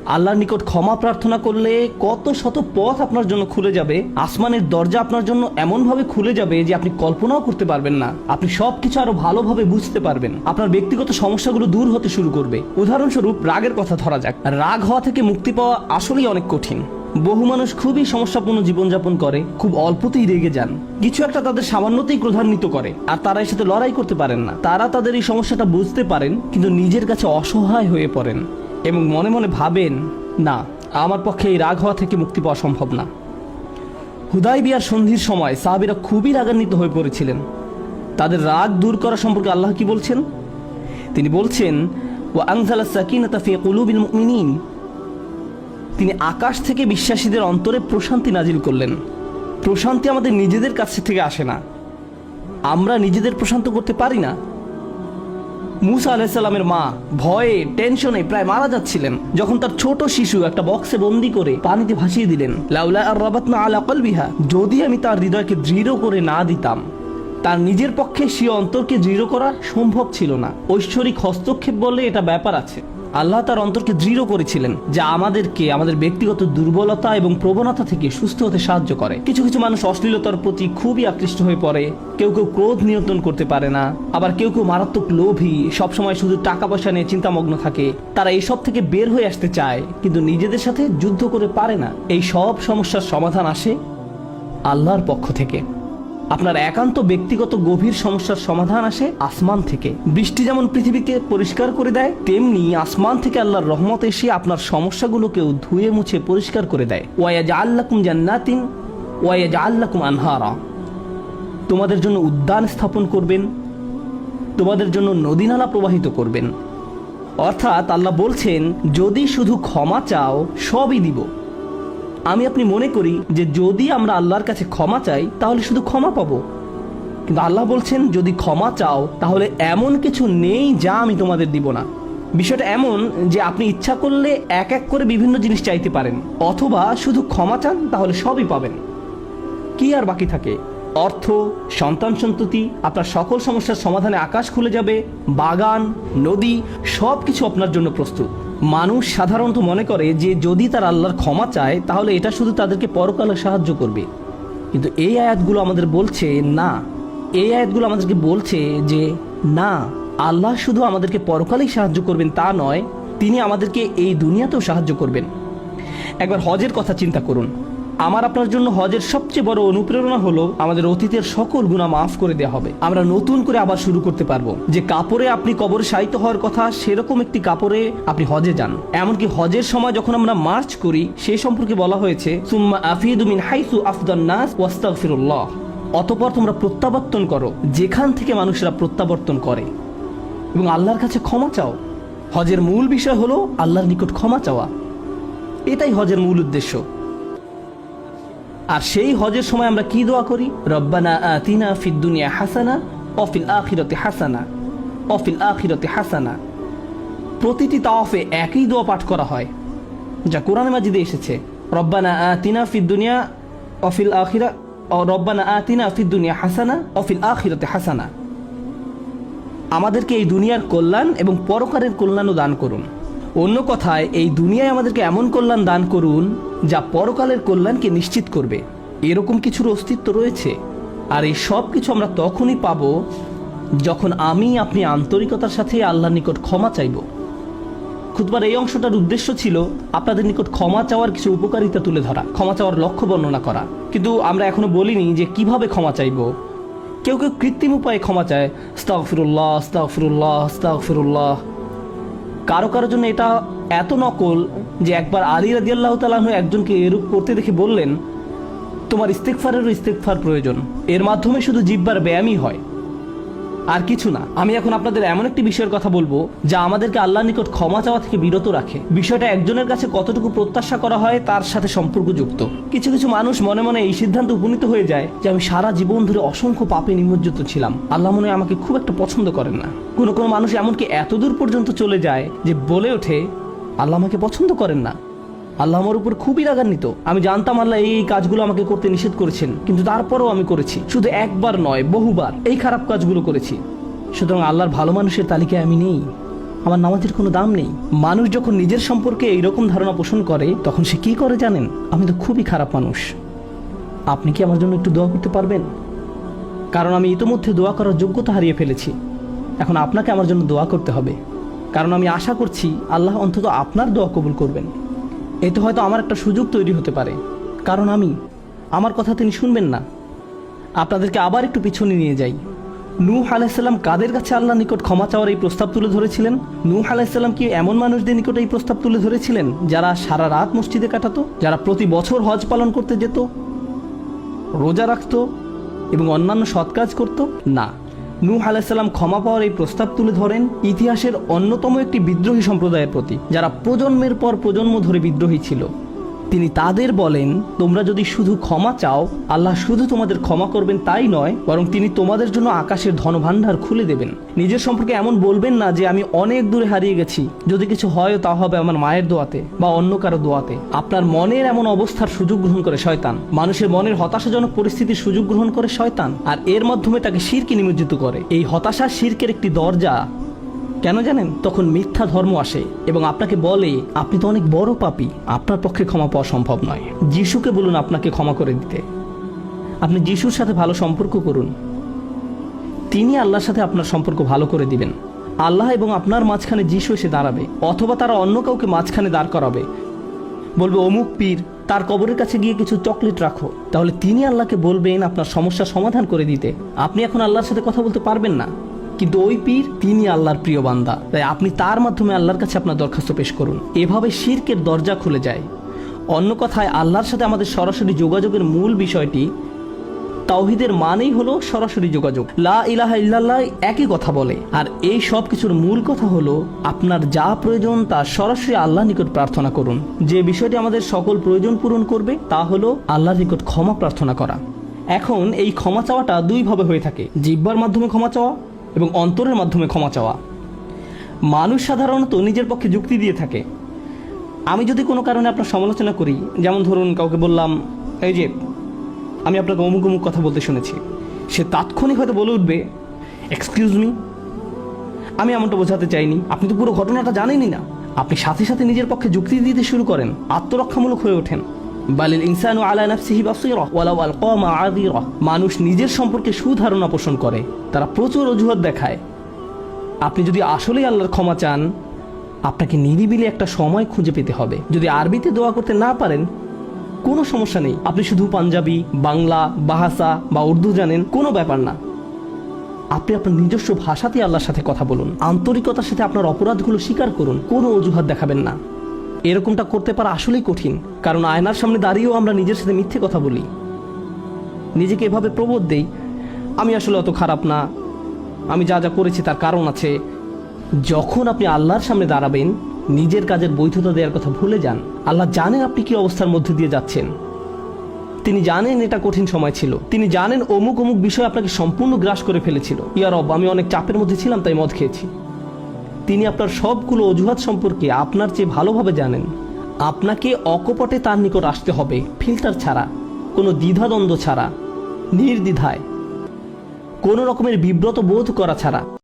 আল্লাহর নিকট ক্ষমা প্রার্থনা করলে কত শত পথ আপনার জন্য খুলে যাবে, আসমানের দরজা আপনার জন্য এমনভাবে খুলে যাবে যে আপনি কল্পনাও করতে পারবেন না। আপনি সবকিছু আরো ভালোভাবে বুঝতে পারবেন, আপনার ব্যক্তিগত সমস্যাগুলো দূর হতে শুরু করবে। উদাহরণস্বরূপ রাগের কথা ধরা যাক। রাগ হওয়া থেকে মুক্তি পাওয়া আসলেই অনেক কঠিন। বহু মানুষ খুবই সমস্যাপূর্ণ জীবনযাপন করে, খুব অল্পতেই রেগে যান, কিছু একটা তাদের সামান্যতেই ক্রোধান্বিত করে, আর তারা এর সাথে লড়াই করতে পারেন না। তারা তাদের এই সমস্যাটা বুঝতে পারেন, কিন্তু নিজের কাছে অসহায় হয়ে পড়েন এবং মনে মনে ভাবেন, না, আমার পক্ষে এই রাগ হওয়া থেকে মুক্তি পাওয়া সম্ভব না। হুদায়বিয়ার সন্ধির সময় সাহাবীরা খুবই রাগান্বিত হয়ে পড়েছিলেন। তাদের রাগ দূর করা সম্পর্কে আল্লাহ কি বলছেন? তিনি বলছেন, ওয়া আনজালাস সাকিনাতা ফি কুলুবিল মুমিনিন, তিনি আকাশ থেকে বিশ্বাসীদের অন্তরে প্রশান্তি নাজিল করলেন। প্রশান্তি আমাদের নিজেদের কাছ থেকে আসে না, আমরা নিজেদের প্রশান্ত করতে পারি না। মুসা আলাইহিস সালামের মা ভয়ে টেনশনে প্রায় মারা যাচ্ছিলেন, যখন তার ছোট শিশু একটা বক্সে বন্দি করে পানিতে ভাসিয়ে দিলেন। লাউলা আর রাবাতনা আলা কলবিহা, যদি আমি তার হৃদয়কে দৃঢ় করে না দিতাম। তার নিজের পক্ষে সে অন্তরকে দৃঢ় করা সম্ভব ছিল না। ঐশ্বরিক হস্তক্ষেপ বলে এটা ব্যাপার আছে। আল্লাহ তার অন্তরকে দৃঢ় করেছিলেন, যা আমাদেরকে আমাদের ব্যক্তিগত দুর্বলতা এবং প্রবণতা থেকে সুস্থ হতে সাহায্য করে। কিছু কিছু মানুষ অশ্লীলতার প্রতি খুবই আকৃষ্ট হয়ে পড়ে, কেউ কেউ ক্রোধ নিয়ন্ত্রণ করতে পারে না, আবার কেউ কেউ মারাত্মক লোভী, সবসময় শুধু টাকা পয়সা নিয়ে চিন্তামগ্ন থাকে। তারা এইসব থেকে বের হয়ে আসতে চায়, কিন্তু নিজেদের সাথে যুদ্ধ করে পারে না। এই সব সমস্যার সমাধান আসে আল্লাহর পক্ষ থেকে। আপনার একান্ত ব্যক্তিগত গভীর সমস্যার সমাধান আসে আসমান থেকে। বৃষ্টি যেমন পৃথিবীকে পরিষ্কার করে দেয়, তেমনি আসমান থেকে আল্লাহর রহমত এসে আপনার সমস্যাগুলোকেও ধুয়ে মুছে পরিষ্কার করে দেয়। ওয়ায়াজআল লাকুম জান্নাতিন ওয়ায়াজআল লাকুম আনহারা, তোমাদের জন্য উদ্যান স্থাপন করবেন, তোমাদের জন্য নদী নালা প্রবাহিত করবেন। অর্থাৎ আল্লাহ বলছেন, যদি শুধু ক্ষমা চাও সবই দিব। আমি আপনি মনে করি যে যদি আমরা আল্লাহর কাছে ক্ষমা চাই তাহলে শুধু ক্ষমা পাবো, কিন্তু আল্লাহ বলছেন, যদি ক্ষমা চাও তাহলে এমন কিছু নেই যা আমি তোমাদের দিব না। বিষয়টা এমন যে আপনি ইচ্ছা করলে এক এক করে বিভিন্ন জিনিস চাইতে পারেন, অথবা শুধু ক্ষমা চান তাহলে সবই পাবেন। কি আর বাকি থাকে? অর্থ, সন্তান সন্ততি, আপনার সকল সমস্যার সমাধানে আকাশ খুলে যাবে, বাগান, নদী, সব কিছু আপনার জন্য প্রস্তুত। মানুষ সাধারণত মনে করে যে যদি তার আল্লাহর ক্ষমা চায় তাহলে এটা শুধু তাদেরকে পরকালে সাহায্য করবে, কিন্তু এই আয়াতগুলো আমাদের বলছে না। এই আয়াতগুলো আমাদেরকে বলছে যে না, আল্লাহ শুধু আমাদেরকে পরকালেই সাহায্য করবেন তা নয়, তিনি আমাদেরকে এই দুনিয়াতেও সাহায্য করবেন। একবার হজের কথা চিন্তা করুন। আমার আপনার জন্য হজের সবচেয়ে বড় অনুপ্রেরণা হলো আমাদের অতীতের সকল গুনাহ মাফ করে দেওয়া হবে। আমরা নতুন করে আবার শুরু করতে পারবো। যে কাপড়ে আপনি কবরে শায়িত হওয়ার কথা, সেরকম একটি কাপড়ে আপনি হজে যান। এমনকি হজের সময় যখন আমরা মার্চ করি, সেই সম্পর্কে বলা হয়েছে, সুম্মা আফিদু মিন হাইসু আফদান নাস ওয়াস্তাগফিরুল্লাহ, অতঃপর তোমরা প্রত্যাবর্তন করো যেখান থেকে মানুষরা প্রত্যাবর্তন করে, এবং আল্লাহর কাছে ক্ষমা চাও। হজের মূল বিষয় হলো আল্লাহর নিকট ক্ষমা চাওয়া। এটাই হজের মূল উদ্দেশ্য। আর সেই হজের সময় আমরা কি দোয়া করি? রব্বানা আতিনা ফিদ দুনিয়া হাসানা ওয়া ফিল আখিরাতি হাসানা ওয়া ফিল আখিরাতি হাসানা। প্রতিটি তাওয়াফে একই দোয়া পাঠ করা হয়, যা কোরআন মাজিদে এসেছে। রব্বানা আতিনা ফিদ দুনিয়া ওয়া ফিল আখিরা ও রব্বানা আতিনা ফিদ দুনিয়া হাসানা ওয়া ফিল আখিরাতি হাসানা। আমাদেরকে এই দুনিয়ার কল্যাণ এবং পরকালের কল্যাণও দান করুন। অন্য কথায়, এই দুনিয়ায় আমাদেরকে এমন কল্যাণ দান করুন যা পরকালের কল্যাণকে নিশ্চিত করবে। এরকম কিছুর অস্তিত্ব রয়েছে, আর এই সব কিছু আমরা তখনই পাবো যখন আমি আপনি আন্তরিকতার সাথে আল্লাহর নিকট ক্ষমা চাইব। খুতবার এই অংশটার উদ্দেশ্য ছিল আপনাদের নিকট ক্ষমা চাওয়ার কিছু উপকারিতা তুলে ধরা, ক্ষমা চাওয়ার লক্ষ্য বর্ণনা করা। কিন্তু আমরা এখনো বলিনি যে কিভাবে ক্ষমা চাইব। কেউ কেউ কৃত্রিম উপায়ে ক্ষমা চায়, আস্তাগফিরুল্লাহ আস্তাগফিরুল্লাহ আস্তাগফিরুল্লাহ। কারো কারোর জন্য এটা এত নকল যে একবার আলী রাদিয়াল্লাহু তাআলা আনহু একজনকে এরূপ করতে দেখে বললেন, তোমার ইস্তেগফারেরও ইস্তেগফার প্রয়োজন। এর মাধ্যমে শুধু জিহ্বার ব্যায়ামই হয়, আর কিছু না। আমি এখন আপনাদের এমন একটি বিষয়ের কথা বলবো যা আমাদেরকে আল্লাহর নিকট ক্ষমা চাওয়া থেকে বিরত রাখে। বিষয়টা একজনের কাছে কতটুকু প্রত্যাশা করা হয় তার সাথে সম্পর্কযুক্ত। কিছু কিছু মানুষ মনে মনে এই সিদ্ধান্তে উপনীত হয়ে যায় যে আমি সারা জীবন ধরে অসংখ্য পাপে নিমজ্জিত ছিলাম, আল্লাহ মনে হয় আমাকে খুব একটা পছন্দ করেন না। কোনো কোনো মানুষ এমনকি এতদূর পর্যন্ত চলে যায় যে বলে ওঠে, আল্লাহ আমাকে পছন্দ করেন না, আল্লাহ আমার উপর খুবই রাগান্বিত। আমি জানতাম আল্লাহ এই কাজগুলো আমাকে করতে নিষেধ করেছেন, কিন্তু তারপরেও আমি করেছি। শুধু একবার নয়, বহুবার এই খারাপ কাজগুলো করেছি। সুতরাং আল্লাহর ভালো মানুষের তালিকায় আমি নেই। আমার নামাজের কোনো দাম নেই। মানুষ যখন নিজের সম্পর্কে এইরকম ধারণা পোষণ করে তখন সে কি করে জানেন? আমি তো খুবই খারাপ মানুষ। আপনি কি আমার জন্য একটু দোয়া করতে পারবেন? কারণ আমি ইতোমধ্যে দোয়া করার যোগ্যতা হারিয়ে ফেলেছি। এখন আপনাকে আমার জন্য দোয়া করতে হবে, কারণ আমি আশা করছি আল্লাহ অন্তত আপনার দোয়া কবুল করবেন। এতে হয়তো আমার একটা সুযোগ তৈরি হতে পারে, কারণ আমার কথা তিনি শুনবেন না। আপনাদেরকে আবার একটু পিছনে নিয়ে যাই। নূহ আলাইহিসসালাম কাদের কাছে আল্লাহর নিকট ক্ষমা চাওয়ার এই প্রস্তাব তুলে ধরেছিলেন? নূহ আলাইহিসসালাম কি এমন মানুষদের নিকট এই প্রস্তাব তুলে ধরেছিলেন যারা সারা রাত মসজিদে কাটাতো, যারা প্রতি বছর হজ পালন করতে যেত, রোজা রাখতো এবং অন্যান্য সৎ কাজ করত? না, নূহ আলাইহিসসালাম ক্ষমা পাওয়ার এই প্রস্তাব তুলে ধরেন ইতিহাসের অন্যতম একটি বিদ্রোহী সম্প্রদায়ের প্রতি, যারা প্রজন্মের পর প্রজন্ম ধরে বিদ্রোহী ছিল। তিনি তাদের বলেন, তোমরা যদি শুধু ক্ষমা চাও, আল্লাহ শুধু তোমাদের ক্ষমা করবেন তাই নয়, বরং তিনি তোমাদের জন্য আকাশের ধনভাণ্ডার খুলে দেবেন। নিজের সম্পর্কে এমন বলবেন না যে আমি অনেক দূরে হারিয়ে গেছি, যদি কিছু হয় তা হবে আমার মায়ের দোয়াতে বা অন্য কারো দোয়াতে। আপনার মনের এমন অবস্থার সুযোগ গ্রহণ করে শয়তান। মানুষের মনের হতাশাজনক পরিস্থিতির সুযোগ গ্রহণ করে শয়তান, আর এর মাধ্যমে তাকে শিরকে নিমজ্জিত করে। এই হতাশা শিরকের একটি দরজা। কেন জানেন? তখন মিথ্যা ধর্ম আসে এবং আপনাকে বলে আপনি তো অনেক বড় পাপী, আপনার পক্ষে ক্ষমা পাওয়া সম্ভব নয়। যিশুকে বলুন আপনাকে ক্ষমা করে দিতে। আপনি যিশুর সাথে ভালো সম্পর্ক করুন, তিনি আল্লাহর সাথে আপনার সম্পর্ক ভালো করে দিবেন। আল্লাহ এবং আপনার মাঝখানে যিশু এসে দাঁড়াবে, অথবা তারা অন্য কাউকে মাঝখানে দাঁড় করাবে, বলবে অমুক পীর, তার কবরের কাছে গিয়ে কিছু চকলেট রাখো। তাহলে তিনি আল্লাহকে বলবেন আপনার সমস্যার সমাধান করে দিতে। আপনি এখন আল্লাহর সাথে কথা বলতে পারবেন না, কিন্তু ওই পীর তিনি আল্লাহর প্রিয় বান্দা, তাই আপনি তার মাধ্যমে আল্লাহর কাছে আপনার দরখাস্ত পেশ করুন। এভাবে শিরকের দরজা খুলে যায়। অন্য কথায়, আল্লাহর সাথে আমাদের সরাসরি যোগাযোগের মূল বিষয়টি তাওহীদের মানেই হলো সরাসরি যোগাযোগ। লা ইলাহা ইল্লাল্লাহ একই কথা বলে, আর এই সব কিছুর মূল কথা হলো আপনার যা প্রয়োজন তা সরাসরি আল্লাহর নিকট প্রার্থনা করুন। যে বিষয়টি আমাদের সকল প্রয়োজন পূরণ করবে তা হলো আল্লাহর নিকট ক্ষমা প্রার্থনা করা। এখন এই ক্ষমা চাওয়াটা দুইভাবে হয়ে থাকে, জিহ্বার মাধ্যমে ক্ষমা চাওয়া এবং অন্তরের মাধ্যমে ক্ষমা চাওয়া। মানুষ সাধারণত নিজের পক্ষে যুক্তি দিয়ে থাকে। আমি যদি কোনো কারণে আপনার সমালোচনা করি, যেমন ধরুন কাউকে বললাম, এই যে আমি আপনাকে অমুক অমুক কথা বলতে শুনেছি, সে তাৎক্ষণিক হয়তো বলে উঠবে, এক্সকিউজ মি, আমি এমনটা বোঝাতে চাইনি, আপনি তো পুরো ঘটনাটা জানেনই না। আপনি সাথে সাথে নিজের পক্ষে যুক্তি দিতে শুরু করেন, আত্মরক্ষামূলক হয়ে ওঠেন। বালিল ইনসানু আলা নাফসিহি বাসীরা ওয়ালাউ আলকা মাআযিরা। মানুষ নিজের সম্পর্কে সুধারণা পোষণ করে, তারা প্রচুর অজুহাত দেখায়। আপনি যদি আসলেই আল্লাহর ক্ষমা চান, আপনাকে নিরিবিলি একটা সময় খুঁজে পেতে হবে। যদি আরবিতে দোয়া করতে না পারেন, কোনো সমস্যা নেই, আপনি শুধু পাঞ্জাবি, বাংলা, বাহাসা বা উর্দু জানেন, কোনো ব্যাপার না। আপনি আপনার নিজস্ব ভাষাতেই আল্লাহর সাথে কথা বলুন, আন্তরিকতার সাথে আপনার অপরাধগুলো স্বীকার করুন, কোনো অজুহাত দেখাবেন না। এরকমটা করতে পারা আসলেই কঠিন, কারণ আয়নার সামনে দাঁড়িয়েও আমরা নিজের সাথে মিথ্যে কথা বলি, নিজেকে এভাবে প্রবোধ দেই, আমি আসলে অত খারাপ না, আমি যা যা করেছি তার কারণ আছে। যখন আপনি আল্লাহর সামনে দাঁড়াবেন, নিজের কাজের বৈধতা দেওয়ার কথা ভুলে যান। আল্লাহ জানেন আপনি কি অবস্থার মধ্যে দিয়ে যাচ্ছেন, তিনি জানেন এটা কঠিন সময় ছিল, তিনি জানেন অমুক অমুক বিষয় আপনাকে সম্পূর্ণ গ্রাস করে ফেলেছিল। ইয়া রব, আমি অনেক চাপের মধ্যে ছিলাম তাই মদ খেয়েছি। তিনি আপনার সবগুলো অজুহাত সম্পর্কে আপনার চেয়ে ভালোভাবে জানেন। আপনাকে অকপটে তার নিকট আসতে হবে, ফিল্টার ছাড়া, কোনো দ্বিধাদ্বন্দ্ব ছাড়া, নির্দ্বিধায়, কোনো রকমের বিব্রত বোধ করা ছাড়া।